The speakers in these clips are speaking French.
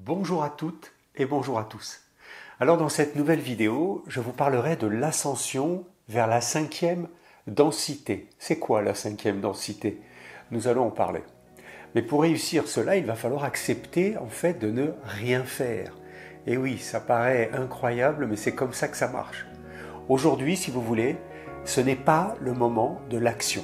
Bonjour à toutes et bonjour à tous. Alors dans cette nouvelle vidéo, je vous parlerai de l'ascension vers la cinquième densité. C'est quoi la cinquième densité? Nous allons en parler. Mais pour réussir cela, il va falloir accepter en fait de ne rien faire. Et oui, ça paraît incroyable, mais c'est comme ça que ça marche. Aujourd'hui, si vous voulez, ce n'est pas le moment de l'action.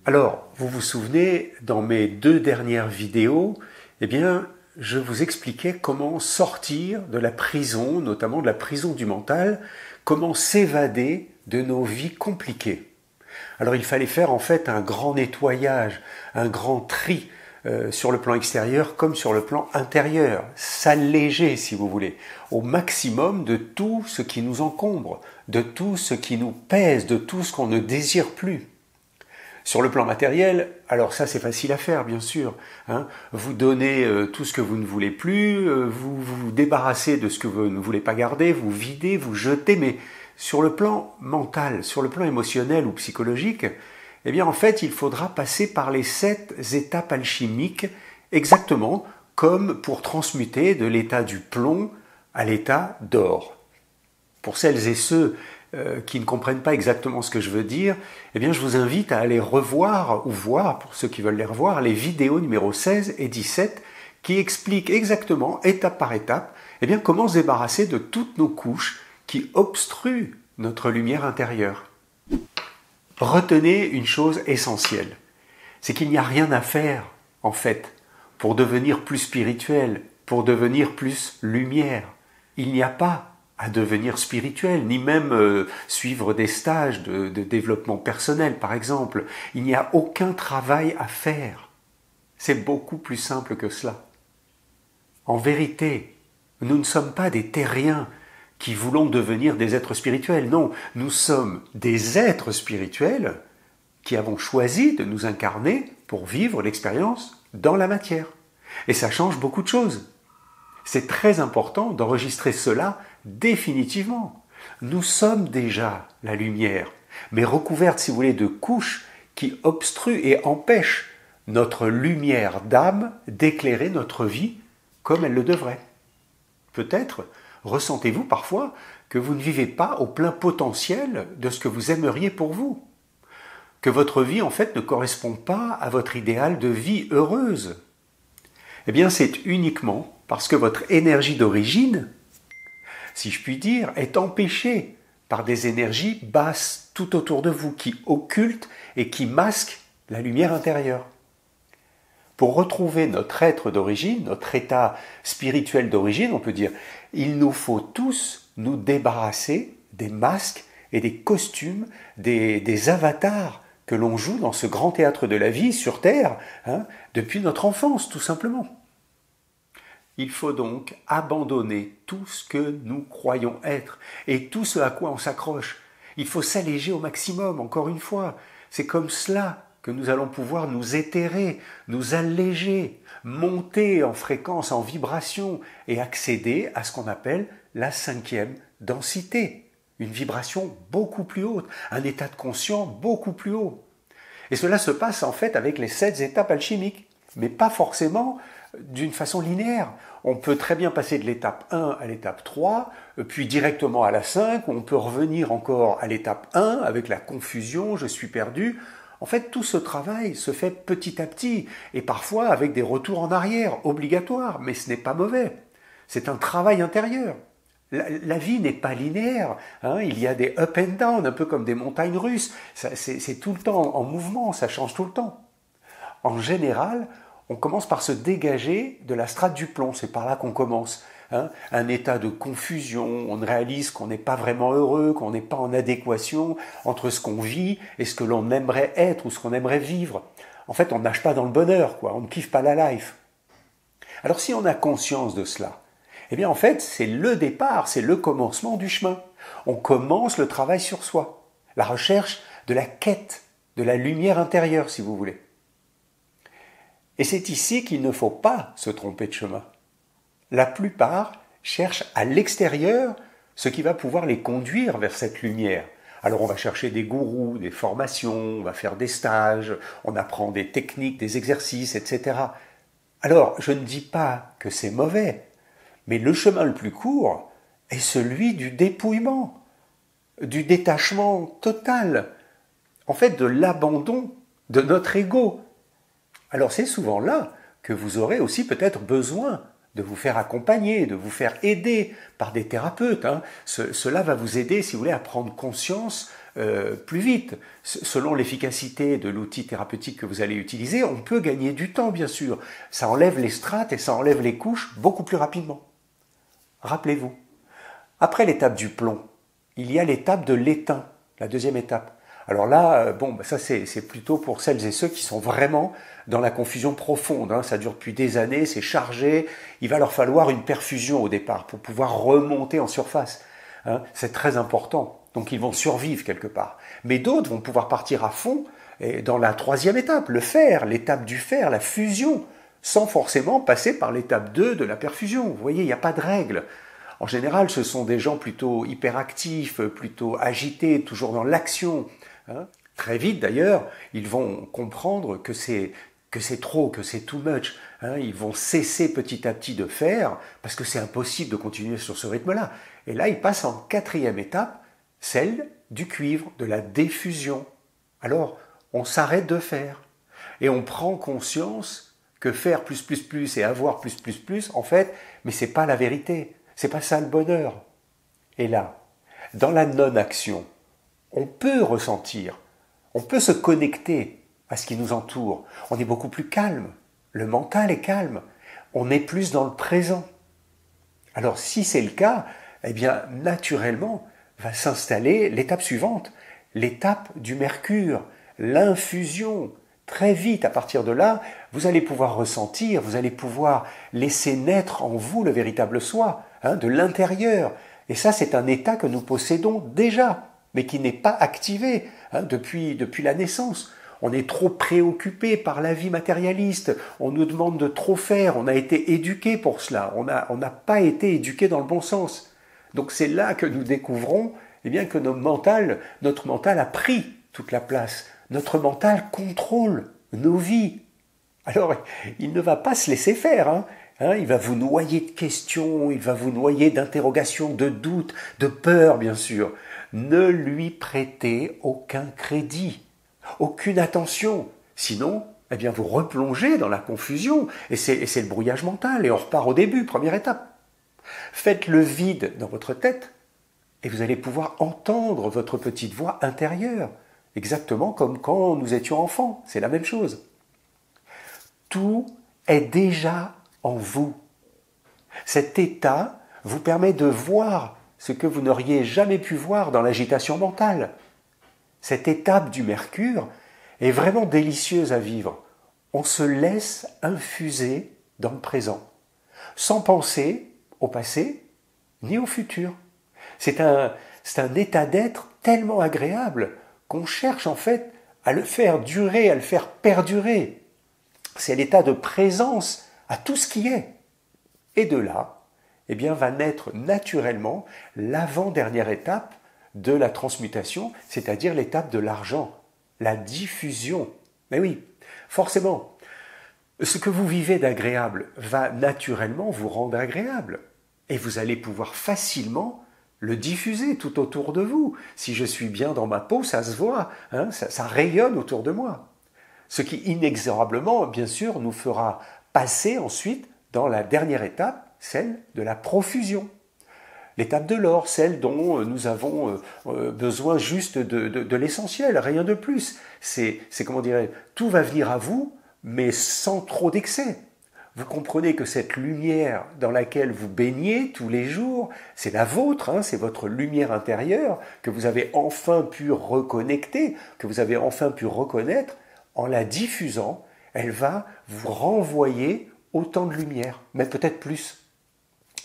Alors, vous vous souvenez, dans mes deux dernières vidéos, je vous expliquais comment sortir de la prison, notamment de la prison du mental, comment s'évader de nos vies compliquées. Alors, il fallait faire en fait un grand nettoyage, un grand tri sur le plan extérieur comme sur le plan intérieur, s'alléger, si vous voulez, au maximum de tout ce qui nous encombre, de tout ce qui nous pèse, de tout ce qu'on ne désire plus. Sur le plan matériel, alors ça c'est facile à faire bien sûr. Vous donnez tout ce que vous ne voulez plus, vous vous débarrassez de ce que vous ne voulez pas garder, vous videz, vous jetez, mais sur le plan mental, sur le plan émotionnel ou psychologique, en fait il faudra passer par les 7 étapes alchimiques, exactement comme pour transmuter de l'état du plomb à l'état d'or. Pour celles et ceux qui ne comprennent pas exactement ce que je veux dire, je vous invite à aller revoir ou voir, pour ceux qui veulent les revoir, les vidéos numéro 16 et 17 qui expliquent exactement, étape par étape, comment se débarrasser de toutes nos couches qui obstruent notre lumière intérieure. Retenez une chose essentielle, c'est qu'il n'y a rien à faire, en fait, pour devenir plus spirituel, pour devenir plus lumière. Il n'y a pas à devenir spirituel, ni même suivre des stages de développement personnel, par exemple. Il n'y a aucun travail à faire. C'est beaucoup plus simple que cela. En vérité, nous ne sommes pas des terriens qui voulons devenir des êtres spirituels. Non, nous sommes des êtres spirituels qui avons choisi de nous incarner pour vivre l'expérience dans la matière. Et ça change beaucoup de choses. C'est très important d'enregistrer cela définitivement. Nous sommes déjà la lumière, mais recouverte, si vous voulez, de couches qui obstruent et empêchent notre lumière d'âme d'éclairer notre vie comme elle le devrait. Peut-être ressentez-vous parfois que vous ne vivez pas au plein potentiel de ce que vous aimeriez pour vous, que votre vie en fait ne correspond pas à votre idéal de vie heureuse. C'est uniquement parce que votre énergie d'origine, si je puis dire, est empêchée par des énergies basses tout autour de vous, qui occultent et qui masquent la lumière intérieure. Pour retrouver notre être d'origine, notre état spirituel d'origine, on peut dire, il nous faut tous nous débarrasser des masques et des costumes, des avatars que l'on joue dans ce grand théâtre de la vie sur Terre, depuis notre enfance, tout simplement. Il faut donc abandonner tout ce que nous croyons être et tout ce à quoi on s'accroche. Il faut s'alléger au maximum, encore une fois. C'est comme cela que nous allons pouvoir nous éthérer, nous alléger, monter en fréquence, en vibration et accéder à ce qu'on appelle la cinquième densité. Une vibration beaucoup plus haute, un état de conscience beaucoup plus haut. Et cela se passe en fait avec les 7 étapes alchimiques, mais pas forcément d'une façon linéaire. On peut très bien passer de l'étape 1 à l'étape 3, puis directement à la 5, on peut revenir encore à l'étape 1 avec la confusion, je suis perdu. En fait, tout ce travail se fait petit à petit, et parfois avec des retours en arrière obligatoires, mais ce n'est pas mauvais. C'est un travail intérieur. La vie n'est pas linéaire, il y a des up and down, un peu comme des montagnes russes, c'est tout le temps en mouvement, ça change tout le temps. En général, on commence par se dégager de la strate du plomb, c'est par là qu'on commence. Un état de confusion, on réalise qu'on n'est pas vraiment heureux, qu'on n'est pas en adéquation entre ce qu'on vit et ce que l'on aimerait être ou ce qu'on aimerait vivre. En fait, on ne nage pas dans le bonheur, on ne kiffe pas la life. Alors si on a conscience de cela, en fait, c'est le départ, c'est le commencement du chemin. On commence le travail sur soi, la recherche de la quête, de la lumière intérieure, si vous voulez. Et c'est ici qu'il ne faut pas se tromper de chemin. La plupart cherchent à l'extérieur ce qui va pouvoir les conduire vers cette lumière. Alors on va chercher des gourous, des formations, on va faire des stages, on apprend des techniques, des exercices, etc. Alors je ne dis pas que c'est mauvais, mais le chemin le plus court est celui du dépouillement, du détachement total, en fait de l'abandon de notre ego. Alors c'est souvent là que vous aurez aussi peut-être besoin de vous faire accompagner, de vous faire aider par des thérapeutes. Cela va vous aider, si vous voulez, à prendre conscience plus vite. Selon l'efficacité de l'outil thérapeutique que vous allez utiliser, on peut gagner du temps, bien sûr. Ça enlève les strates et ça enlève les couches beaucoup plus rapidement. Rappelez-vous, après l'étape du plomb, il y a l'étape de l'étain, la deuxième étape. Alors là, ça c'est plutôt pour celles et ceux qui sont vraiment dans la confusion profonde. Ça dure depuis des années, c'est chargé. Il va leur falloir une perfusion au départ pour pouvoir remonter en surface. C'est très important. Donc ils vont survivre quelque part. Mais d'autres vont pouvoir partir à fond dans la troisième étape, le fer, l'étape du fer, la fusion, sans forcément passer par l'étape 2 de la perfusion. Vous voyez, il n'y a pas de règle. En général, ce sont des gens plutôt hyperactifs, plutôt agités, toujours dans l'action. Très vite d'ailleurs, ils vont comprendre que c'est trop, que c'est too much. Ils vont cesser petit à petit de faire parce que c'est impossible de continuer sur ce rythme-là. Et là, ils passent en quatrième étape, celle du cuivre, de la diffusion. Alors, on s'arrête de faire et on prend conscience que faire plus et avoir plus, en fait, mais c'est pas la vérité. C'est pas ça le bonheur. Et là, dans la non-action, on peut ressentir, on peut se connecter à ce qui nous entoure. On est beaucoup plus calme. Le mental est calme. On est plus dans le présent. Alors si c'est le cas, eh bien naturellement va s'installer l'étape suivante, l'étape du mercure, l'infusion. Très vite, à partir de là, vous allez pouvoir ressentir, vous allez pouvoir laisser naître en vous le véritable soi, de l'intérieur. Et ça, c'est un état que nous possédons déjà, mais qui n'est pas activé depuis la naissance. On est trop préoccupé par la vie matérialiste, on nous demande de trop faire, on a été éduqué pour cela, on n'a pas été éduqué dans le bon sens. Donc c'est là que nous découvrons que notre mental a pris toute la place. Notre mental contrôle nos vies. Alors, il ne va pas se laisser faire. Il va vous noyer de questions, il va vous noyer d'interrogations, de doutes, de peurs, bien sûr. Ne lui prêtez aucun crédit, aucune attention. Sinon, vous replongez dans la confusion et c'est le brouillage mental et on repart au début, première étape. Faites le vide dans votre tête et vous allez pouvoir entendre votre petite voix intérieure. Exactement comme quand nous étions enfants, c'est la même chose. Tout est déjà en vous. Cet état vous permet de voir ce que vous n'auriez jamais pu voir dans l'agitation mentale. Cette étape du mercure est vraiment délicieuse à vivre. On se laisse infuser dans le présent, sans penser au passé ni au futur. C'est un état d'être tellement agréable qu'on cherche en fait à le faire durer, à le faire perdurer. C'est l'état de présence à tout ce qui est. Et de là, va naître naturellement l'avant-dernière étape de la transmutation, c'est-à-dire l'étape de l'argent, la diffusion. Mais oui, forcément, ce que vous vivez d'agréable va naturellement vous rendre agréable. Et vous allez pouvoir facilement le diffuser tout autour de vous. Si je suis bien dans ma peau, ça se voit, ça rayonne autour de moi. Ce qui inexorablement, bien sûr, nous fera passer ensuite dans la dernière étape, celle de la profusion. L'étape de l'or, celle dont nous avons besoin juste de l'essentiel, rien de plus. C'est comment dirais, tout va venir à vous, mais sans trop d'excès. Vous comprenez que cette lumière dans laquelle vous baignez tous les jours, c'est la vôtre, c'est votre lumière intérieure que vous avez enfin pu reconnecter, que vous avez enfin pu reconnaître. En la diffusant, elle va vous renvoyer autant de lumière, même peut-être plus.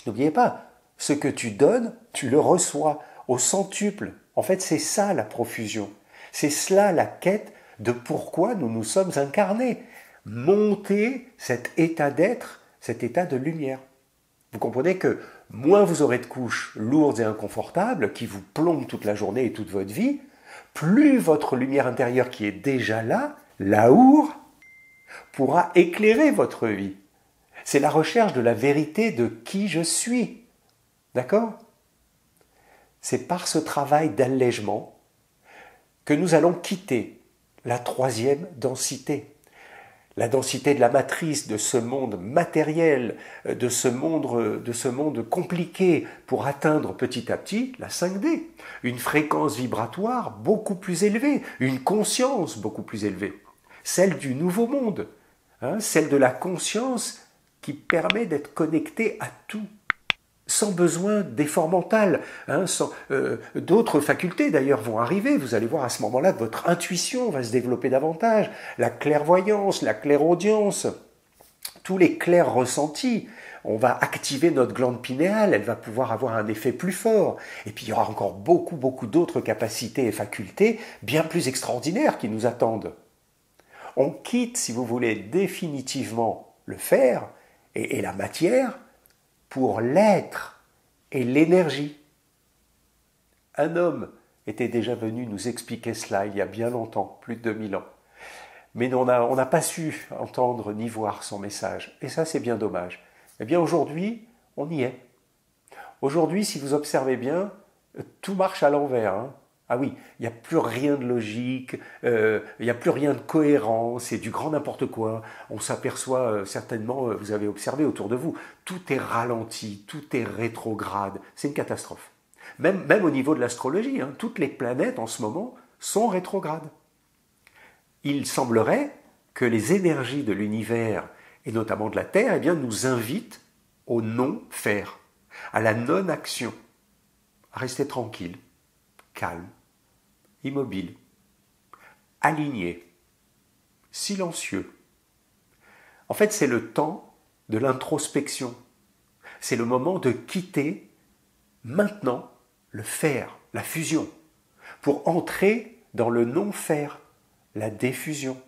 N'oubliez pas, ce que tu donnes, tu le reçois au centuple. En fait, c'est ça la profusion. C'est cela la quête de pourquoi nous nous sommes incarnés. Monter cet état d'être, cet état de lumière. Vous comprenez que moins vous aurez de couches lourdes et inconfortables qui vous plombent toute la journée et toute votre vie, plus votre lumière intérieure qui est déjà là, l'aour, pourra éclairer votre vie. C'est la recherche de la vérité de qui je suis. D'accord? C'est par ce travail d'allègement que nous allons quitter la troisième densité. La densité de la matrice, de ce monde matériel, de ce monde compliqué, pour atteindre petit à petit la 5D. Une fréquence vibratoire beaucoup plus élevée, une conscience beaucoup plus élevée. Celle du nouveau monde, celle de la conscience qui permet d'être connecté à tout, sans besoin d'effort mental. D'autres facultés d'ailleurs vont arriver, vous allez voir à ce moment-là que votre intuition va se développer davantage, la clairvoyance, la clairaudience, tous les clairs ressentis. On va activer notre glande pinéale, elle va pouvoir avoir un effet plus fort. Et puis il y aura encore beaucoup d'autres capacités et facultés bien plus extraordinaires qui nous attendent. On quitte, si vous voulez, définitivement le faire et la matière pour l'être et l'énergie. Un homme était déjà venu nous expliquer cela il y a bien longtemps, plus de 2000 ans. Mais on n'a pas su entendre ni voir son message. Et ça, c'est bien dommage. Eh bien, aujourd'hui, on y est. Aujourd'hui, si vous observez bien, tout marche à l'envers. Ah oui, il n'y a plus rien de logique, il n'y a plus rien de cohérent, c'est du grand n'importe quoi. On s'aperçoit certainement, vous avez observé autour de vous, tout est ralenti, tout est rétrograde. C'est une catastrophe. Même au niveau de l'astrologie, toutes les planètes en ce moment sont rétrogrades. Il semblerait que les énergies de l'univers, et notamment de la Terre, eh bien, nous invitent au non-faire, à la non-action, à rester tranquille, calme, immobile, aligné, silencieux. En fait, c'est le temps de l'introspection. C'est le moment de quitter maintenant le faire, la fusion, pour entrer dans le non-faire, la diffusion.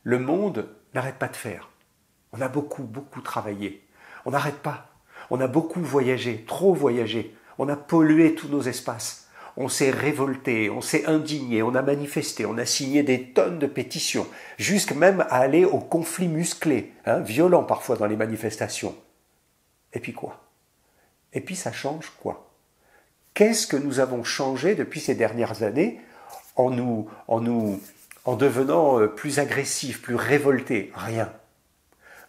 Le monde n'arrête pas de faire. On a beaucoup travaillé. On n'arrête pas. On a beaucoup voyagé, trop voyagé. On a pollué tous nos espaces. On s'est révolté, on s'est indigné, on a manifesté, on a signé des tonnes de pétitions, jusqu'à même à aller au conflit musclé, violent parfois dans les manifestations. Et puis quoi? Et puis ça change quoi? Qu'est-ce que nous avons changé depuis ces dernières années en devenant plus agressifs, plus révoltés? Rien.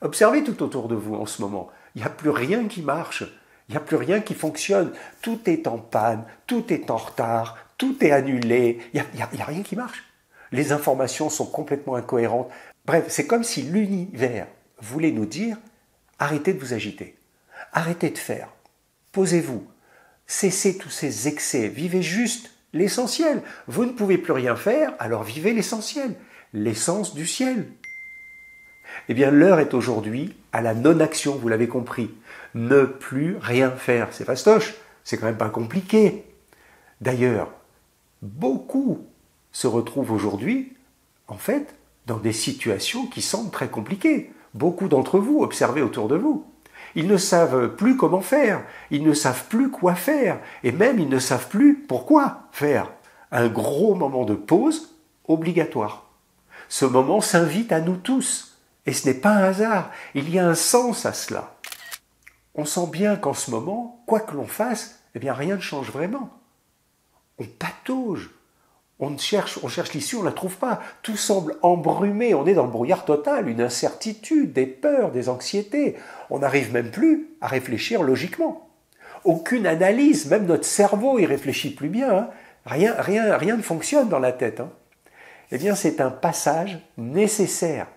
Observez tout autour de vous en ce moment. Il n'y a plus rien qui marche. Il n'y a plus rien qui fonctionne. Tout est en panne, tout est en retard, tout est annulé. Il n'y a rien qui marche. Les informations sont complètement incohérentes. Bref, c'est comme si l'univers voulait nous dire « Arrêtez de vous agiter. Arrêtez de faire. Posez-vous. Cessez tous ces excès. Vivez juste l'essentiel. Vous ne pouvez plus rien faire, alors vivez l'essentiel. L'essence du ciel. » Eh bien, l'heure est aujourd'hui à la non-action, vous l'avez compris. Ne plus rien faire. C'est fastoche, c'est quand même pas compliqué. D'ailleurs, beaucoup se retrouvent aujourd'hui, en fait, dans des situations qui semblent très compliquées. Beaucoup d'entre vous, observez autour de vous. Ils ne savent plus comment faire, ils ne savent plus quoi faire, et même ils ne savent plus pourquoi faire. Un gros moment de pause obligatoire. Ce moment s'invite à nous tous. Et ce n'est pas un hasard, il y a un sens à cela. On sent bien qu'en ce moment, quoi que l'on fasse, eh bien rien ne change vraiment. On patauge, on cherche l'issue, on ne la trouve pas. Tout semble embrumé, on est dans le brouillard total, une incertitude, des peurs, des anxiétés. On n'arrive même plus à réfléchir logiquement. Aucune analyse, même notre cerveau y réfléchit plus bien. Rien ne fonctionne dans la tête. Eh bien, c'est un passage nécessaire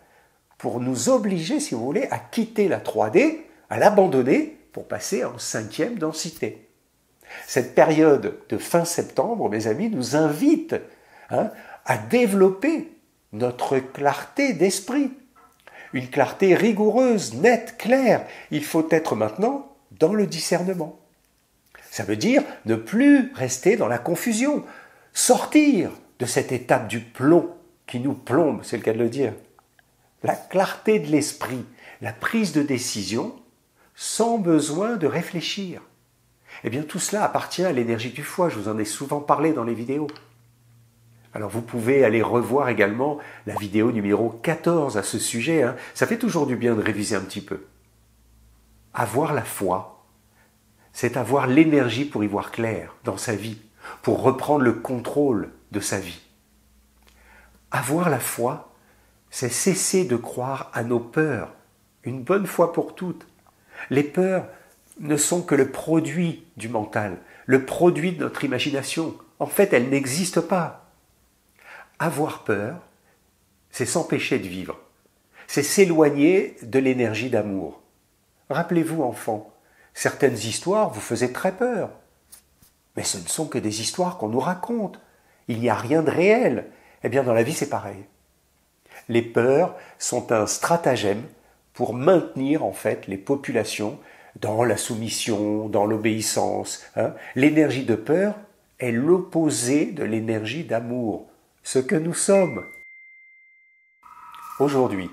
pour nous obliger, si vous voulez, à quitter la 3D, à l'abandonner pour passer en 5e densité. Cette période de fin septembre, mes amis, nous invite à développer notre clarté d'esprit. Une clarté rigoureuse, nette, claire. Il faut être maintenant dans le discernement. Ça veut dire ne plus rester dans la confusion, sortir de cette étape du plomb qui nous plombe, c'est le cas de le dire. La clarté de l'esprit, la prise de décision sans besoin de réfléchir. Eh bien, tout cela appartient à l'énergie du foie, je vous en ai souvent parlé dans les vidéos. Alors vous pouvez aller revoir également la vidéo numéro 14 à ce sujet, hein. Ça fait toujours du bien de réviser un petit peu. Avoir la foi, c'est avoir l'énergie pour y voir clair dans sa vie, pour reprendre le contrôle de sa vie. Avoir la foi, c'est cesser de croire à nos peurs, une bonne fois pour toutes. Les peurs ne sont que le produit du mental, le produit de notre imagination. En fait, elles n'existent pas. Avoir peur, c'est s'empêcher de vivre. C'est s'éloigner de l'énergie d'amour. Rappelez-vous, enfants, certaines histoires vous faisaient très peur. Mais ce ne sont que des histoires qu'on nous raconte. Il n'y a rien de réel. Eh bien, dans la vie, c'est pareil. Les peurs sont un stratagème pour maintenir, en fait, les populations dans la soumission, dans l'obéissance. L'énergie de peur est l'opposé de l'énergie d'amour, ce que nous sommes. Aujourd'hui,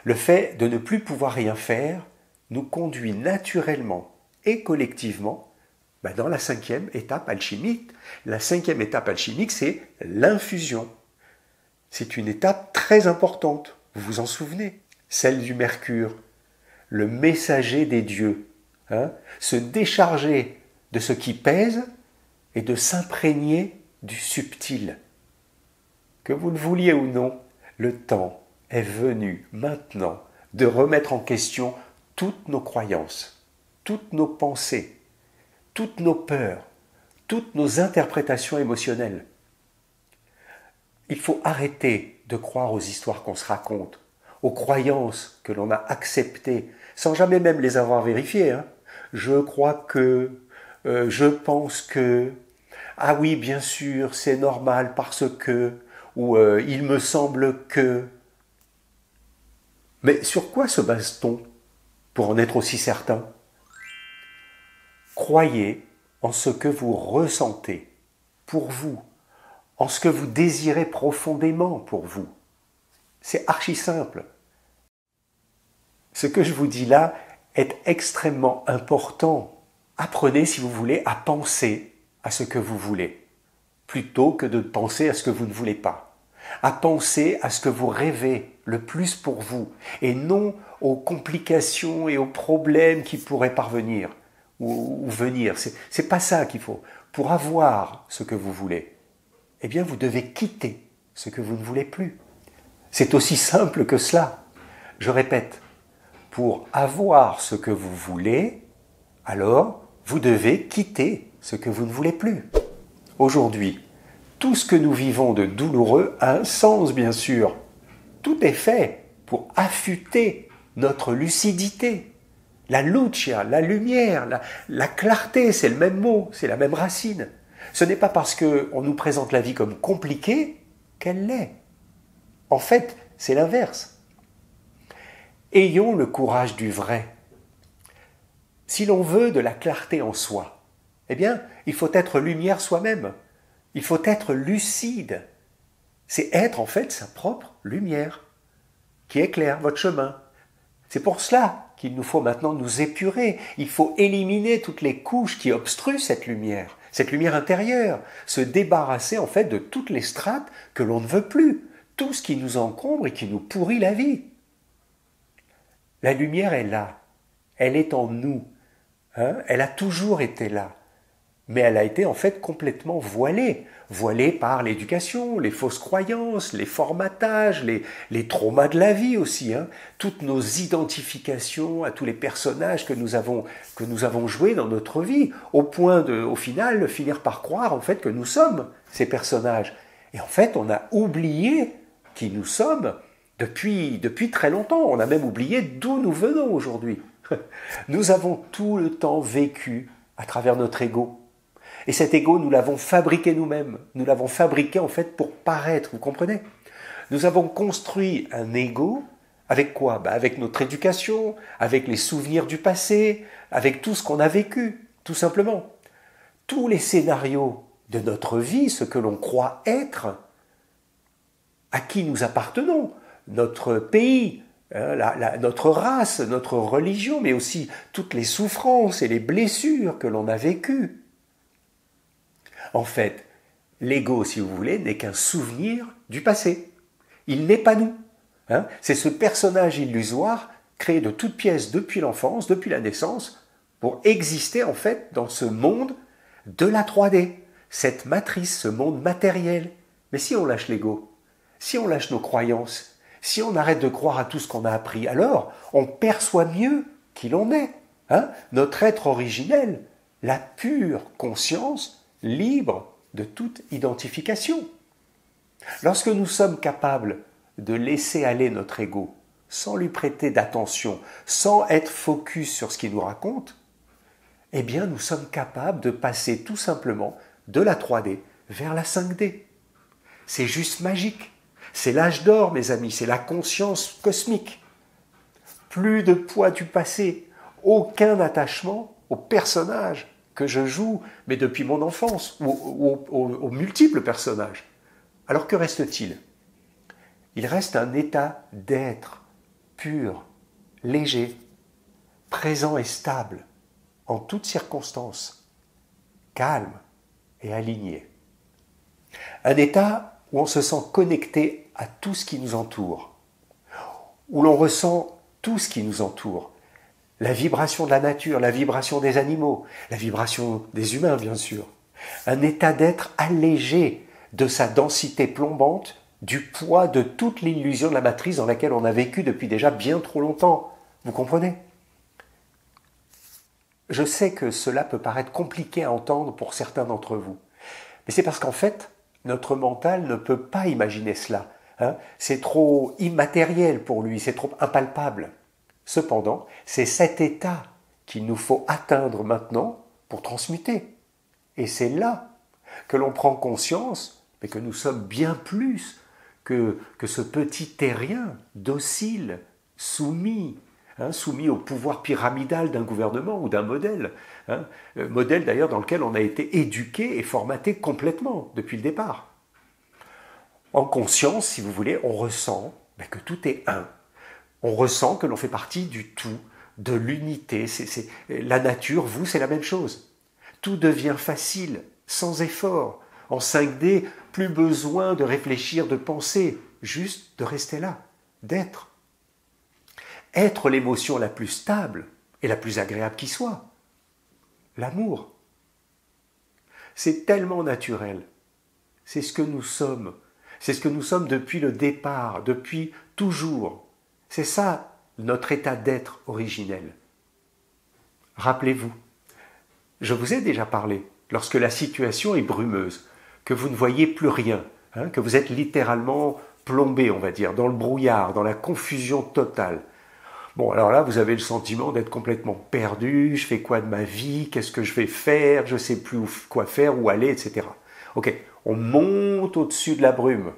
le fait de ne plus pouvoir rien faire nous conduit naturellement et collectivement dans la 5e étape alchimique. La 5e étape alchimique, c'est l'infusion. C'est une étape très importante, vous vous en souvenez, celle du mercure, le messager des dieux, se décharger de ce qui pèse et de s'imprégner du subtil. Que vous le vouliez ou non, le temps est venu maintenant de remettre en question toutes nos croyances, toutes nos pensées, toutes nos peurs, toutes nos interprétations émotionnelles. Il faut arrêter de croire aux histoires qu'on se raconte, aux croyances que l'on a acceptées, sans jamais même les avoir vérifiées. Je crois que, je pense que, ah oui, bien sûr, c'est normal parce que, ou il me semble que. Mais sur quoi se base-t-on pour en être aussi certain? Croyez en ce que vous ressentez pour vous, en ce que vous désirez profondément pour vous. C'est archi simple. Ce que je vous dis là est extrêmement important. Apprenez, si vous voulez, à penser à ce que vous voulez, plutôt que de penser à ce que vous ne voulez pas. À penser à ce que vous rêvez le plus pour vous, et non aux complications et aux problèmes qui pourraient parvenir ou venir. C'est pas ça qu'il faut. Pour avoir ce que vous voulez, eh bien vous devez quitter ce que vous ne voulez plus. C'est aussi simple que cela. Je répète, pour avoir ce que vous voulez, alors vous devez quitter ce que vous ne voulez plus. Aujourd'hui, tout ce que nous vivons de douloureux a un sens, bien sûr. Tout est fait pour affûter notre lucidité. La lucia, la lumière, la clarté, c'est le même mot, c'est la même racine. Ce n'est pas parce qu'on nous présente la vie comme compliquée qu'elle l'est. En fait, c'est l'inverse. Ayons le courage du vrai. Si l'on veut de la clarté en soi, eh bien, il faut être lumière soi-même. Il faut être lucide. C'est être en fait sa propre lumière qui éclaire votre chemin. C'est pour cela qu'il nous faut maintenant nous épurer. Il faut éliminer toutes les couches qui obstruent cette lumière intérieure, se débarrasser en fait de toutes les strates que l'on ne veut plus, tout ce qui nous encombre et qui nous pourrit la vie. La lumière est là, elle est en nous, elle a toujours été là. Mais elle a été en fait complètement voilée par l'éducation, les fausses croyances, les formatages, les traumas de la vie aussi, toutes nos identifications à tous les personnages que nous avons joués dans notre vie, au point de, au final, finir par croire en fait que nous sommes ces personnages. Et en fait, on a oublié qui nous sommes depuis très longtemps. On a même oublié d'où nous venons aujourd'hui. Nous avons tout le temps vécu à travers notre ego. Et cet ego, nous l'avons fabriqué nous-mêmes. Nous l'avons fabriqué en fait pour paraître, vous comprenez? Nous avons construit un ego avec quoi? Avec notre éducation, avec les souvenirs du passé, avec tout ce qu'on a vécu, tout simplement. Tous les scénarios de notre vie, ce que l'on croit être, à qui nous appartenons, notre pays, notre race, notre religion, mais aussi toutes les souffrances et les blessures que l'on a vécues. En fait, l'ego, si vous voulez, n'est qu'un souvenir du passé. Il n'est pas nous. C'est ce personnage illusoire créé de toutes pièces depuis l'enfance, depuis la naissance, pour exister en fait dans ce monde de la 3D, cette matrice, ce monde matériel. Mais si on lâche l'ego, si on lâche nos croyances, si on arrête de croire à tout ce qu'on a appris, alors on perçoit mieux qui l'on est. Notre être originel, la pure conscience libre de toute identification. Lorsque nous sommes capables de laisser aller notre ego, sans lui prêter d'attention, sans être focus sur ce qu'il nous raconte, eh bien nous sommes capables de passer tout simplement de la 3D vers la 5D. C'est juste magique. C'est l'âge d'or, mes amis, c'est la conscience cosmique. Plus de poids du passé, aucun attachement au personnage que je joue, mais depuis mon enfance, ou aux multiples personnages. Alors que reste-t-il? Il reste un état d'être pur, léger, présent et stable, en toutes circonstances, calme et aligné. Un état où on se sent connecté à tout ce qui nous entoure, où l'on ressent tout ce qui nous entoure, la vibration de la nature, la vibration des animaux, la vibration des humains bien sûr, un état d'être allégé de sa densité plombante, du poids de toute l'illusion de la matrice dans laquelle on a vécu depuis déjà bien trop longtemps. Vous comprenez? Je sais que cela peut paraître compliqué à entendre pour certains d'entre vous, mais c'est parce qu'en fait, notre mental ne peut pas imaginer cela. C'est trop immatériel pour lui, c'est trop impalpable. Cependant, c'est cet état qu'il nous faut atteindre maintenant pour transmuter. Et c'est là que l'on prend conscience, mais que nous sommes bien plus que ce petit terrien docile, soumis au pouvoir pyramidal d'un gouvernement ou d'un modèle. Modèle d'ailleurs dans lequel on a été éduqué et formaté complètement depuis le départ. En conscience, si vous voulez, on ressent que tout est un. On ressent que l'on fait partie du tout, de l'unité. La nature, vous, c'est la même chose. Tout devient facile, sans effort. En 5D, plus besoin de réfléchir, de penser, juste de rester là, d'être. Être l'émotion la plus stable et la plus agréable qui soit. L'amour. C'est tellement naturel. C'est ce que nous sommes. C'est ce que nous sommes depuis le départ, depuis toujours. C'est ça, notre état d'être originel. Rappelez-vous, je vous ai déjà parlé, lorsque la situation est brumeuse, que vous ne voyez plus rien, que vous êtes littéralement plombé, on va dire, dans le brouillard, dans la confusion totale. Bon, alors là, vous avez le sentiment d'être complètement perdu, je fais quoi de ma vie, qu'est-ce que je vais faire, je ne sais plus quoi faire, où aller, etc. Ok, on monte au-dessus de la brume.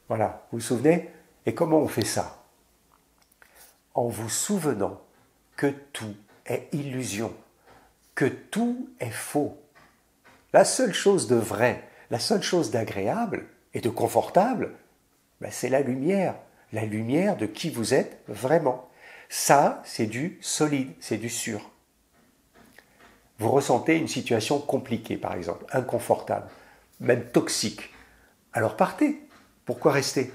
Voilà, vous vous souvenez? Et comment on fait ça? En vous souvenant que tout est illusion, que tout est faux. La seule chose de vrai, la seule chose d'agréable et de confortable, c'est la lumière de qui vous êtes vraiment. Ça, c'est du solide, c'est du sûr. Vous ressentez une situation compliquée, par exemple, inconfortable, même toxique. Alors partez. Pourquoi rester?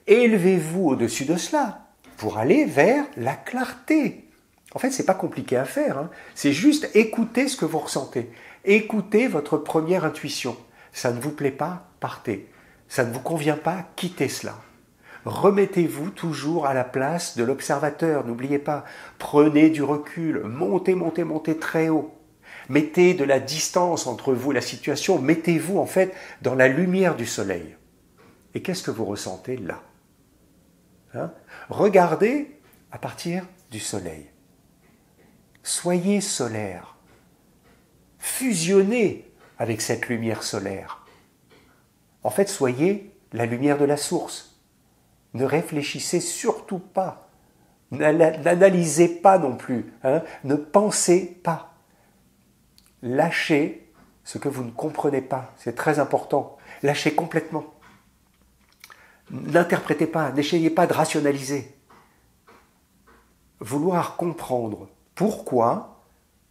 Élevez-vous au-dessus de cela pour aller vers la clarté. En fait, ce n'est pas compliqué à faire. C'est juste écouter ce que vous ressentez. Écoutez votre première intuition. Ça ne vous plaît pas, partez. Ça ne vous convient pas, quittez cela. Remettez-vous toujours à la place de l'observateur. N'oubliez pas, prenez du recul, montez, montez, montez très haut. Mettez de la distance entre vous et la situation. Mettez-vous en fait dans la lumière du soleil. Et qu'est-ce que vous ressentez là? Regardez à partir du soleil. Soyez solaire. Fusionnez avec cette lumière solaire. En fait, soyez la lumière de la source. Ne réfléchissez surtout pas. N'analysez pas non plus. Ne pensez pas. Lâchez ce que vous ne comprenez pas. C'est très important. Lâchez complètement. N'interprétez pas, n'essayez pas de rationaliser. vouloir comprendre pourquoi,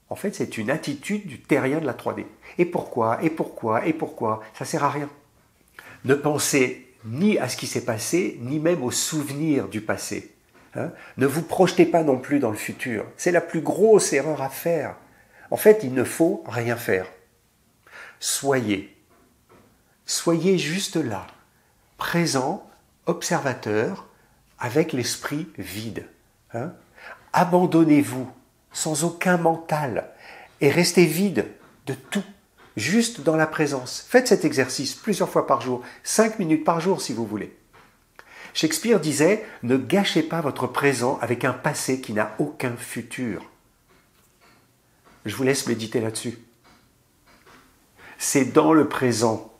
en fait, c'est une attitude du terrien de la 3D. Et pourquoi, et pourquoi, et pourquoi, ça sert à rien. Ne pensez ni à ce qui s'est passé, ni même aux souvenirs du passé. Ne vous projetez pas non plus dans le futur. C'est la plus grosse erreur à faire. En fait, il ne faut rien faire. Soyez juste là, présent, observateur, avec l'esprit vide. Abandonnez-vous sans aucun mental et restez vide de tout, juste dans la présence. Faites cet exercice plusieurs fois par jour, 5 minutes par jour si vous voulez. Shakespeare disait « Ne gâchez pas votre présent avec un passé qui n'a aucun futur ». Je vous laisse méditer là-dessus. C'est dans le présent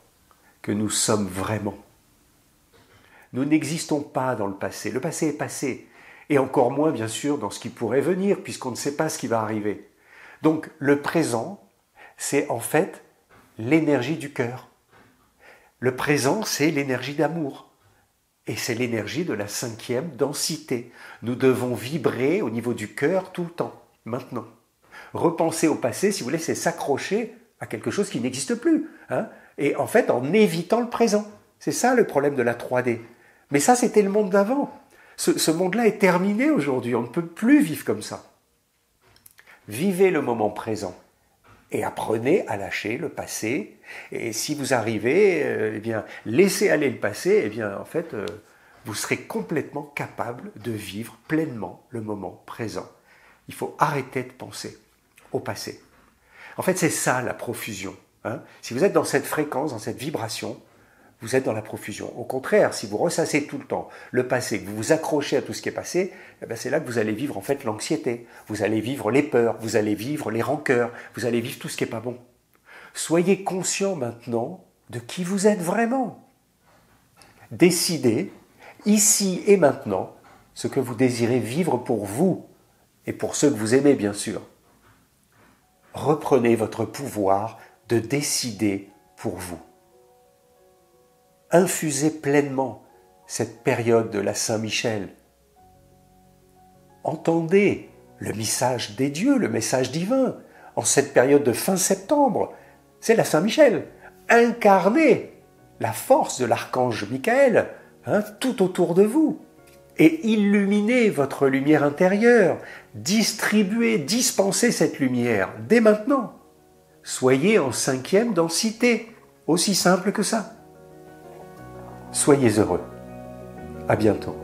que nous sommes vraiment. Nous n'existons pas dans le passé. Le passé est passé. Et encore moins, bien sûr, dans ce qui pourrait venir, puisqu'on ne sait pas ce qui va arriver. Donc, le présent, c'est en fait l'énergie du cœur. Le présent, c'est l'énergie d'amour. Et c'est l'énergie de la 5e densité. Nous devons vibrer au niveau du cœur tout le temps, maintenant. Repenser au passé, si vous voulez, c'est s'accrocher à quelque chose qui n'existe plus. Et en fait, en évitant le présent. C'est ça le problème de la 3D. Mais ça, c'était le monde d'avant. Ce monde-là est terminé aujourd'hui. On ne peut plus vivre comme ça. Vivez le moment présent. Et apprenez à lâcher le passé. Et si vous arrivez, eh bien, laissez aller le passé, eh bien, en fait, vous serez complètement capable de vivre pleinement le moment présent. Il faut arrêter de penser au passé. En fait, c'est ça la profusion. Si vous êtes dans cette fréquence, dans cette vibration, vous êtes dans la profusion. Au contraire, si vous ressassez tout le temps le passé, que vous vous accrochez à tout ce qui est passé, eh bien c'est là que vous allez vivre en fait l'anxiété. Vous allez vivre les peurs, vous allez vivre les rancœurs, vous allez vivre tout ce qui n'est pas bon. Soyez conscient maintenant de qui vous êtes vraiment. Décidez, ici et maintenant, ce que vous désirez vivre pour vous et pour ceux que vous aimez, bien sûr. Reprenez votre pouvoir de décider pour vous. Infusez pleinement cette période de la Saint-Michel. Entendez le message des dieux, le message divin, en cette période de fin septembre. C'est la Saint-Michel. Incarnez la force de l'archange Michael tout autour de vous. Et illuminez votre lumière intérieure. Distribuez, dispensez cette lumière dès maintenant. Soyez en 5e densité. Aussi simple que ça. Soyez heureux. À bientôt.